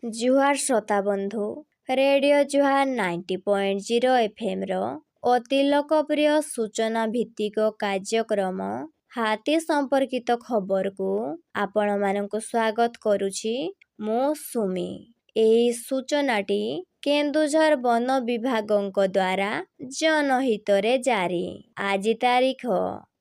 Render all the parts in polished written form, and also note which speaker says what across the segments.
Speaker 1: जुहार श्रोता बंधु रेडियो जुहार 90.0 FM रो अति लोकप्रिय सूचना भित्तिक कार्यक्रम हाथी संपर्कित खबर को आपण मानक स्वागत करुछि मु सुमी। एही सूचनाटी केन्दुझर वन विभागଙ୍କ द्वारा जनहित रे जारी। आज तारीख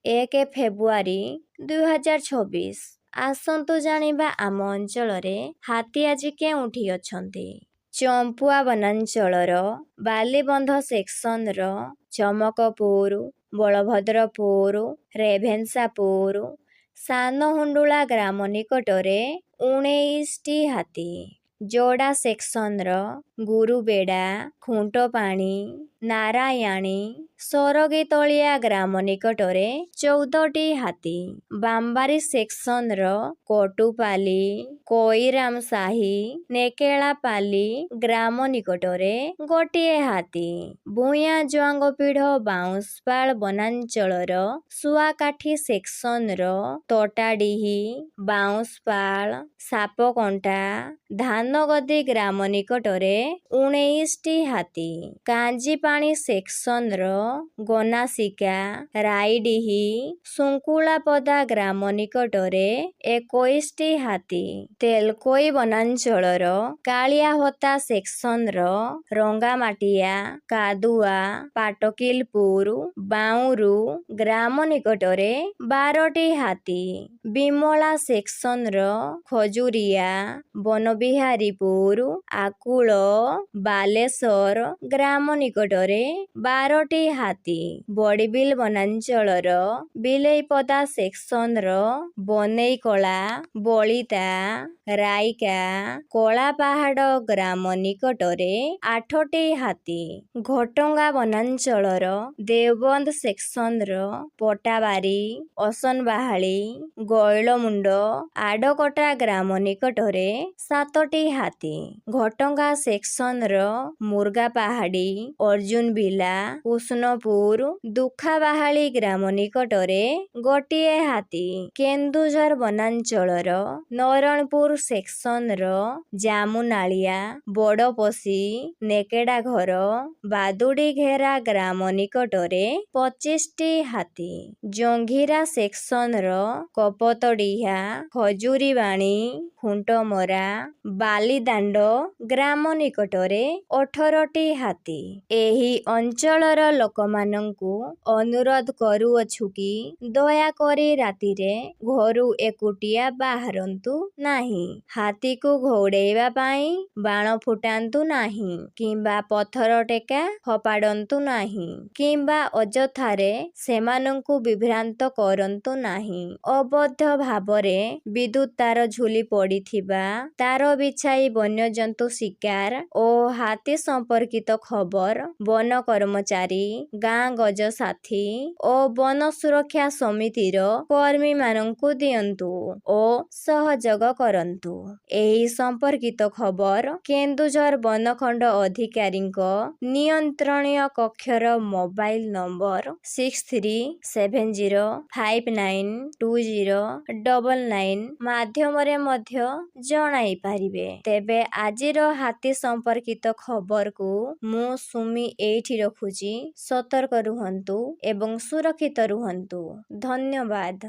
Speaker 1: 1 फेब्रुआरी 2026। आसंतु जानिबा आम अंचल रे हाथी आज केउठी अछंती। चंपुआ वनांचलर बालीबंध सेक्शन रो चमकपुर, बलभद्रपुर, रेभेन्सापुर, सानहुंडुला ग्राम निकटरे 19टी हाथी, जोड़ा सेक्शन रो गुरुबेड़ा, खुंटपाणी, नारायणी, सरगीतलिया ग्राम निकटरे 14टी हाथी, बांबारी सेक्शन रो कोटुपाली, कोईरामसाही, नेकेलापाली ग्राम निकटरे गोटिए हाथी, भूया जुआंगपीढ़ बाउंसपाल वनांचलर सुआकाठी सेक्शन रो तोटाडीही, बाउंसपाल, सापकंटा, धानगदी ग्राम निकटरे 19टी हाथी, कांजीपाणी सेक्शन रो गनासिका, रायडीही, सुंकुलापदा ग्राम निकटरे 21टी हाथी, तेलकोई वनांचलर कालियाहोता सेक्शन रो रंगामाटिया, कादुआ, पाटकिलपुर, बाउरू ग्राम निकटरे 12टी हाथी, बिमला सेक्शन रो खजुरिया, बनबिहारीपुर, आकुल, बालेश्वर ग्राम निकटरे 12टी हाथी, बड़ीबिल वनांचलर बिलेईपदा सेक्शन रो बनेईकला, बलिता, राइका, कलापाहाड़ ग्राम निकटरे 8टी हाथी, घटंगा वनांचलर देवबंद सेक्शन रो पटाबारी, असनबाहाली, गैलमुंड, आडकटा ग्राम निकटरे 7टी हाथी, घटंगा सेक्शन रो मुर्गापाहाड़ी, अर्जुनबिला, कृष्णपुर, दुखाबाहाली ग्राम निकटरे गोटिए हाथी, केन्दुझर वनांचलर नरणपुर सेक्शन रो जामुनालिया, बड़पसी, नेकेड़ा घर, बादुड़ी घेरा ग्राम निकटरे 25टी हाथी, जंघिरा सेक्शन रो कपतडीहा, खजुरीबाणी, खुंटमरा, बालीदांड ग्राम निकटरे 18टी हाथी। एही अंचलर लोकमानंकु अनुरोध करूअछु कि दयाकरी रातिरे घरु एकुटिया बाहरंतु नाही। हाथी को घौड़ेଇବା ପାଇଁ बाण फुटांतु नाही किंबा पत्थर टेका फपाडंतु नाही किंबा अजथारे सेमानंकु विभ्रांत करंतु नाही। अबद्ध भावरे विद्युत तार झुली पड़िथिबा, तार बिछाई वन्यजंतु शिकार ओ हाथी संपर्कित खबर वन कर्मचारी, गाँ गज साथी ओ वन सुरक्षा समितिर कर्मी मानंकु दियंतु ओ सहयोग करंतु। एही संपर्कित खबर केन्दुझर वनखंड अधिकारीଙ୍କ नियंत्रणीय कक्षर मोबाइल नंबर 6370592099 माध्यमरे मध्य जणाई पारिबे। तेबे आजिर हाथी संपर्कित खबर को मु सुमी एठी रखुची। सतर्क रुहंतु एवं सुरक्षित रुहंतु। धन्यवाद।